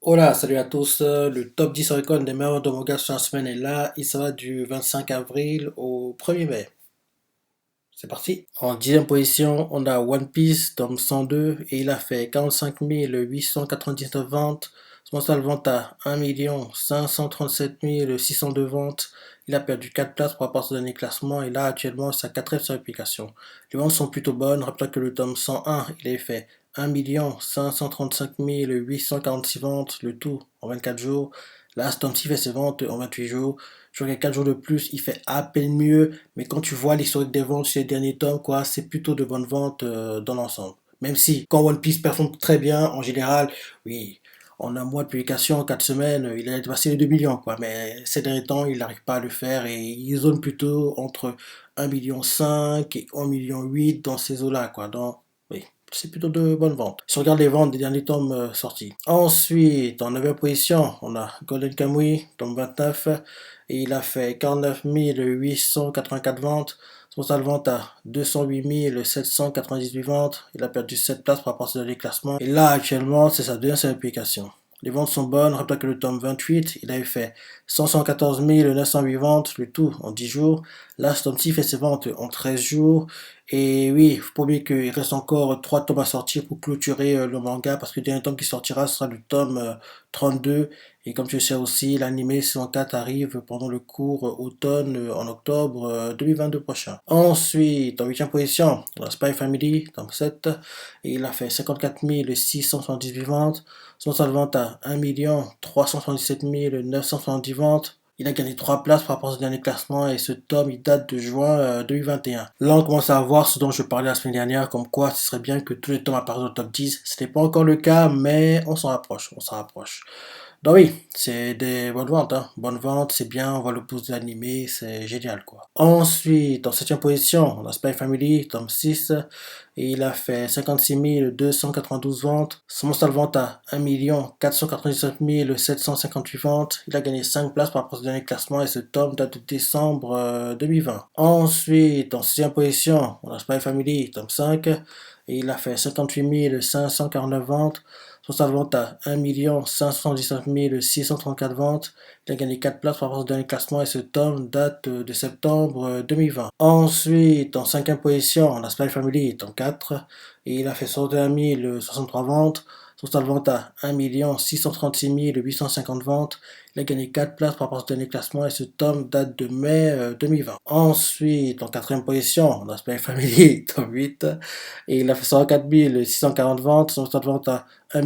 Hola, salut à tous. Le top 10 record des meilleurs de manga sur la semaine est là. Il sera du 25 avril au 1er mai. C'est parti. En 10e position, on a One Piece, tome 102, et il a fait 45 899 ventes. Son total vente à 1 537 602 ventes. Il a perdu 4 places par rapport à son dernier classement, et là, actuellement, sa quatrième sur l'application. Les ventes sont plutôt bonnes. Rappelez que le tome 101, il avait fait 1 535 846 ventes, le tout en 24 jours. Là, ce tome-ci fait ses ventes en 28 jours. Je regarde 4 jours de plus, il fait à peine mieux, mais quand tu vois l'historique des ventes chez les derniers tomes, quoi, c'est plutôt de bonnes ventes dans l'ensemble. Même si, quand One Piece performe très bien, en général, oui, en un mois de publication, 4 semaines, il a dépassé les 2 millions, quoi. Mais ces derniers temps, il n'arrive pas à le faire et il zone plutôt entre 1,5 million et 1,8 million dans ces eaux-là, quoi. Donc, oui, c'est plutôt de bonnes ventes. Si on regarde les ventes des derniers tomes sortis. Ensuite, en 9e position, on a Golden Kamuy, tome 29, et il a fait 49 884 ventes. Son total vente à 208 798 ventes. Il a perdu 7 places par rapport à ses derniers classements. Et là, actuellement, c'est sa deuxième application. Les ventes sont bonnes. Rappelez que le tome 28, il avait fait 114 908 ventes, le tout en 10 jours. Là, ce tome-ci fait ses ventes en 13 jours. Et oui, il faut pas oublier qu'il reste encore 3 tomes à sortir pour clôturer le manga, parce que le dernier tome qui sortira sera le tome 32. Et comme tu le sais aussi, l'anime saison 4 arrive pendant le court automne en octobre 2022 prochain. Ensuite, en 8e position, on a Spy Family, tome 7, et il a fait 54 678 ventes. Son total de vente à 1 377 970 ventes. Il a gagné 3 places par rapport au dernier classement et ce tome il date de juin 2021. Là on commence à voir ce dont je parlais la semaine dernière, comme quoi ce serait bien que tous les tomes apparaissent dans le top 10. Ce n'est pas encore le cas, mais on s'en rapproche, on s'en rapproche. Donc oui, c'est des bonnes ventes, hein. Bonnes ventes, c'est bien, on voit le pouce de l'animé, c'est génial quoi. Ensuite, en 7e position, on a Spy Family, tome 6, et il a fait 56 292 ventes. Son total vente à 1 497 758 ventes. Il a gagné 5 places par rapport au dernier classement et ce tome date de décembre 2020. Ensuite, en 6e position, on a Spy Family, tome 5, et il a fait 58 549 ventes. Son total vente à 1 519 634 ventes. Il a gagné 4 places par rapport au dernier classement et ce tome date de septembre 2020. Ensuite, en 5e position, on a Spy Family, tome 4, et il a fait 61 063 ventes. Son total vente à 1 636 850 ventes. Il a gagné 4 places par rapport au dernier classement et ce tome date de mai 2020. Ensuite, en 4e position, on a Spy Family, tome 8, et il a fait 104 640 ventes. Son total vente à 1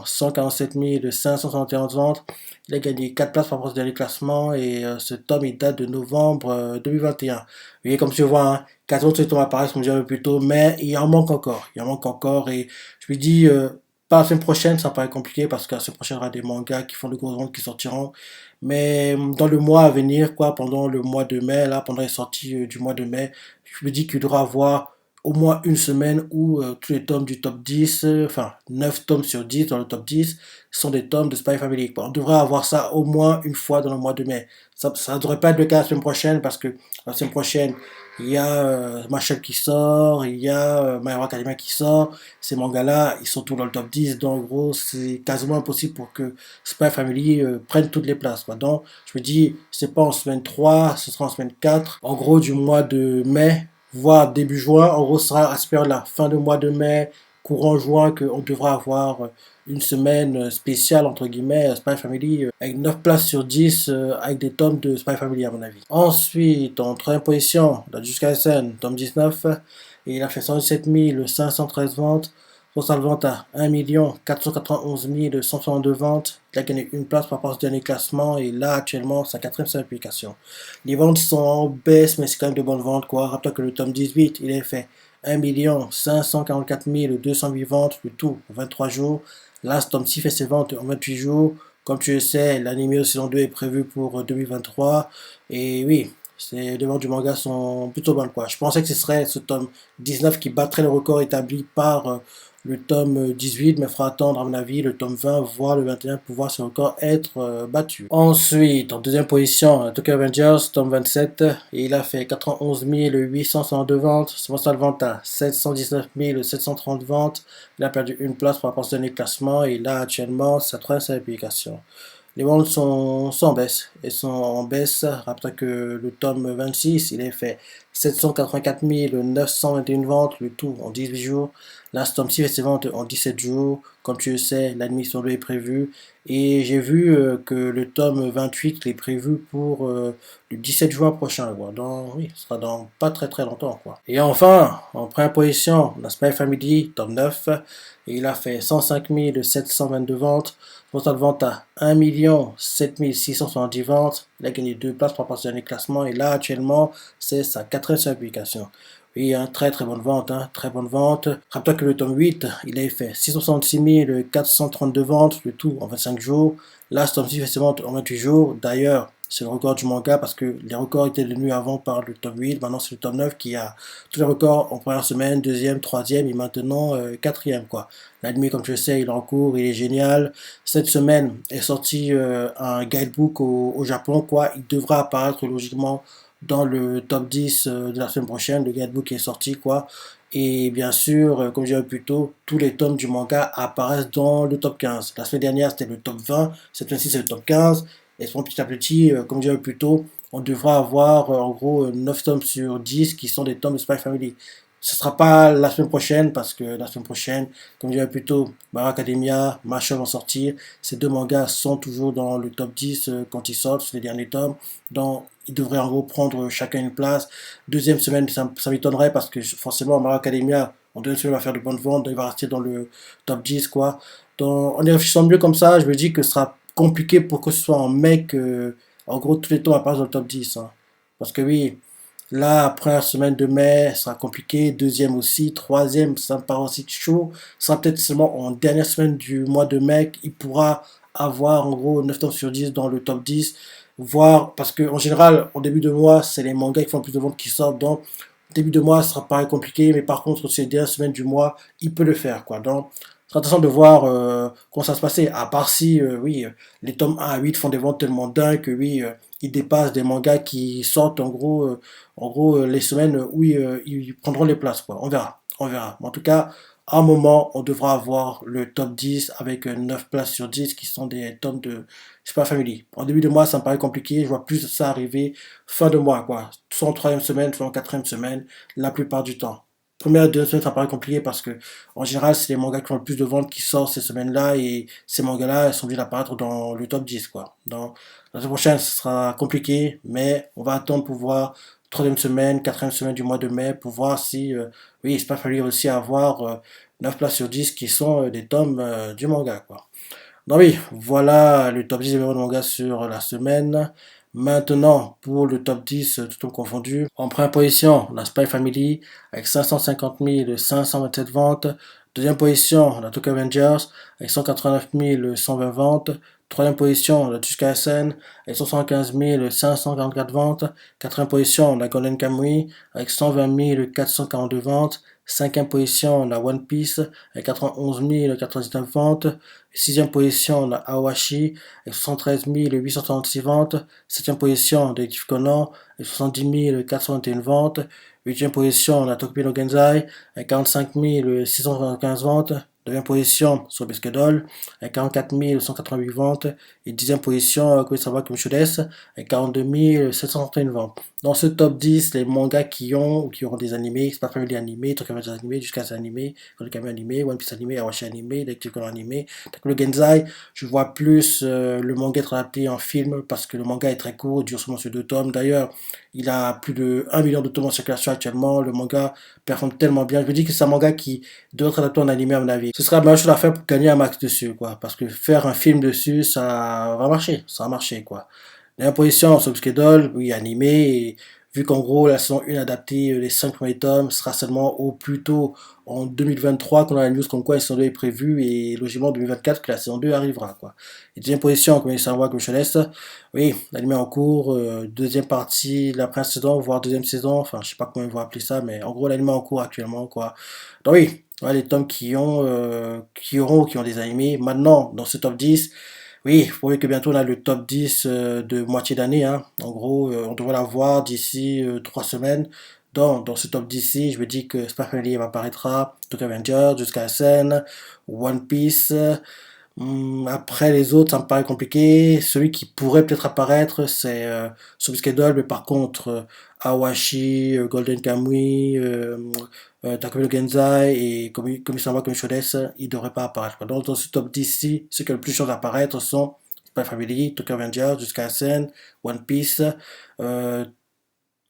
147 571 ventes. Il a gagné 4 places par rapport au dernier classement et ce tome il date de novembre 2021. Vous voyez, comme tu vois, hein, 4 autres tomes apparaissent comme je disais plus tôt, mais il en manque encore. Il en manque encore et je lui dis, pas la semaine prochaine, ça paraît compliqué parce que la semaine prochaine, il y aura des mangas qui font de grosses ventes qui sortiront. Mais dans le mois à venir, quoi, pendant le mois de mai, là, pendant les sorties du mois de mai, je me dis qu'il devra avoir au moins une semaine où tous les tomes du top 10, enfin 9 tomes sur 10 dans le top 10, sont des tomes de Spy Family. On devrait avoir ça au moins une fois dans le mois de mai. Ça ne devrait pas être le cas la semaine prochaine parce que la semaine prochaine, il y a Marshall qui sort, il y a My Hero Academia qui sort. Ces mangas-là, ils sont tous dans le top 10. Donc, en gros, c'est quasiment impossible pour que Spy Family prenne toutes les places, quoi. Donc, je me dis, c'est pas en semaine 3, ce sera en semaine 4. En gros, du mois de mai, voire début juin. En gros, ce sera à se faire la fin de mois de mai, courant juin, qu'on devra avoir une semaine spéciale, entre guillemets, Spy Family, avec 9 places sur 10, avec des tomes de Spy Family, à mon avis. Ensuite, en 3e position, la Jusqu'à SN, tome 19, et il a fait 117 513 ventes. Son total vente à 1 491 162 ventes. Il a gagné une place par rapport au dernier classement et là actuellement sa quatrième seule publication. Les ventes sont en baisse mais c'est quand même de bonnes ventes quoi. Rappelez que le tome 18 il a fait 1 544 208 ventes, le tout en 23 jours. Là ce tome 6 fait ses ventes en 28 jours. Comme tu le sais, l'anime au saison 2 est prévu pour 2023 et oui, les ventes du manga sont plutôt bonnes quoi. Je pensais que ce serait ce tome 19 qui battrait le record établi par le tome 18, mais il faudra attendre à mon avis le tome 20, voire le 21 pour voir si encore être battu. Ensuite, en deuxième position, Tokyo Avengers, tome 27, et il a fait 91 862 ventes, son mensuel vente à 719 730 ventes, il a perdu une place par rapport à ce dernier classement, et là actuellement, sa troisième publication. Les ventes sont en baisse. Elles sont en baisse. Rappelez que le tome 26, il est fait 784 921 ventes, le tout en 18 jours. Là, ce tome-ci fait ses ventes en 17 jours. Comme tu le sais, l'admission est prévue. Et j'ai vu que le tome 28 est prévu pour le 17 juin prochain. Quoi. Oui, ce sera dans pas très très longtemps. Quoi. Et enfin, en première position, la Spy Family, tome 9. Et il a fait 105 722 ventes. Total vente à 1 7 670 ventes. Il a gagné 2 places par rapport à ce dernier classement. Et là, actuellement, c'est sa quatrième publication. Oui, hein, très très bonne vente, hein, très bonne vente. Rappelle-toi que le tome 8, il a fait 666 432 ventes, le tout en 25 jours. Là, ce tome-ci fait ses ventes en 28 jours. D'ailleurs, c'est le record du manga parce que les records étaient tenus avant par le tome 8. Maintenant, c'est le tome 9 qui a tous les records en première semaine, deuxième, troisième et maintenant quatrième, quoi. L'anime, comme tu le sais, il est en cours, il est génial. Cette semaine est sorti un guidebook au Japon, quoi. Il devra apparaître logiquement dans le top 10 de la semaine prochaine. Le guidebook est sorti, quoi. Et bien sûr, comme je disais plus tôt, tous les tomes du manga apparaissent dans le top 15. La semaine dernière, c'était le top 20. Cette fois-ci, c'est le top 15. Et petit à petit, comme je disais plus tôt, on devra avoir en gros 9 tomes sur 10 qui sont des tomes de Spy Family. Ce ne sera pas la semaine prochaine parce que la semaine prochaine, comme je disais plus tôt, My Hero Academia, Mashle vont sortir. Ces deux mangas sont toujours dans le top 10 quand ils sortent, c'est les derniers tomes. Donc, ils devraient en gros prendre chacun une place. Deuxième semaine, ça m'étonnerait parce que forcément, My Hero Academia, en deuxième semaine, va faire de bonnes ventes, donc il va rester dans le top 10, quoi. Donc, en y réfléchissant mieux comme ça, je me dis que ce sera compliqué pour que ce soit en mec, en gros, tous les tomes apparaissent dans le top 10. Hein. Parce que oui, là, première semaine de mai, ça sera compliqué. Deuxième aussi. Troisième, ça me paraît aussi chaud. Ça sera peut-être seulement en dernière semaine du mois de mai. Il pourra avoir en gros 9 tomes sur 10 dans le top 10. Voire, parce qu'en général, au début de mois, c'est les mangas qui font le plus de ventes qui sortent. Donc, début de mois, ça sera pareil compliqué. Mais par contre, ces dernières semaines du mois, il peut le faire. Quoi. Donc, c'est intéressant de voir comment ça se passait. À part si, oui, les tomes 1 à 8 font des ventes tellement dingues que oui, ils dépassent des mangas qui sortent en gros les semaines où ils prendront les places. Quoi. On verra. On verra. Mais en tout cas, à un moment, on devra avoir le top 10 avec 9 places sur 10 qui sont des tomes de Spy Family. En début de mois, ça me paraît compliqué. Je vois plus ça arriver fin de mois. Quoi. Soit en troisième semaine, soit en quatrième semaine, la plupart du temps. Première et deuxième semaine, ça paraît compliqué parce que, en général, c'est les mangas qui ont le plus de ventes qui sortent ces semaines-là et ces mangas-là, ils sont obligés d'apparaître dans le top 10, quoi. Donc, la semaine prochaine, ce sera compliqué, mais on va attendre pour voir troisième semaine, quatrième semaine du mois de mai pour voir si, oui, il pas fallu aussi avoir 9 places sur 10 qui sont des tomes du manga, quoi. Donc oui, voilà le top 10 des meilleurs mangas sur la semaine. Maintenant, pour le top 10, tout confondu. En première position, la Spy Family avec 550 527 ventes. Deuxième position, la Tokyo Avengers avec 189 120 ventes. Troisième position, la Tsukaisen avec 75 544 ventes. Quatrième position, la Golden Kamuy avec 120 442 ventes. Cinquième position, la One Piece avec 91 099 ventes. Sixième position, la Awashi avec 73 836 ventes. Septième position, Detective Conan avec 70 421 ventes. Huitième position, la Tokyo no Genzai avec 45 675 ventes. Neuvième position, Sobeske Doll avec 44 188 ventes. Et dixième position, Kurosawa Kumishodes avec 42 731 ventes. Dans ce top 10, les mangas qui ont ou qui auront des animés, c'est pas Family animé, Tokyo Avengers animé, Jusqu'à animé, Golden animé, One Piece animé, Awashi animé, Detective Conan animé, le Genzai, je vois plus le manga être adapté en film parce que le manga est très court, il dure seulement sur 2 tomes. D'ailleurs, il a plus de 1 million de tomes en circulation actuellement. Le manga performe tellement bien. Je me dis que c'est un manga qui devrait être adapté en animé à mon avis. Ce sera la meilleure chose à faire pour gagner un max dessus, quoi. Parce que faire un film dessus, ça va marcher. Ça va marcher, quoi. La position, Subschedule, oui, animé, et vu qu'en gros, la saison 1 adaptée, les 5 premiers tomes, sera seulement au plus tôt en 2023 qu'on a la news comme quoi la saison 2 est prévue, et logiquement en 2024 que la saison 2 arrivera, quoi. Et deuxième position, comme il s'envoie comme je laisse, oui, l'anime en cours, deuxième partie de la première saison, voire deuxième saison, enfin, je sais pas comment ils vont appeler ça, mais en gros, l'anime en cours actuellement, quoi. Donc oui, Ouais, les tomes qui auront ou qui ont des animés. Maintenant, dans ce top 10, oui, vous voyez que bientôt on a le top 10 de moitié d'année, hein. En gros, on devrait l'avoir d'ici 3 semaines. Dans ce top 10, je me dis que Spy Family apparaîtra, Tokyo Avengers, jusqu'à SN, One Piece. Après les autres, ça me paraît compliqué. Celui qui pourrait peut-être apparaître, c'est Schedule, mais par contre, Awashi, Golden Kamuy, Takumi no Genzai et Komisama Komishodes, ils ne devraient pas apparaître, quoi. Donc dans ce top 10-ci, ceux qui ont le plus de chances d'apparaître sont Spy Family, Tokyo Avengers, jusqu'à SN, One Piece, euh,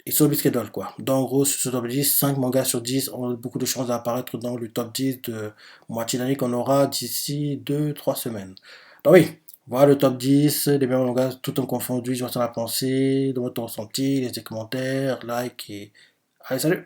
et sur le schedule, quoi. Donc, en gros, sur ce top 10, 5 mangas sur 10 ont beaucoup de chances d'apparaître dans le top 10 de moitié d'année qu'on aura d'ici 2 3 semaines. Donc, oui, voilà le top 10 des meilleurs mangas, tout en confondu. Je vais à la pensée, de votre ressenti, laissez des commentaires, like et. Allez, salut!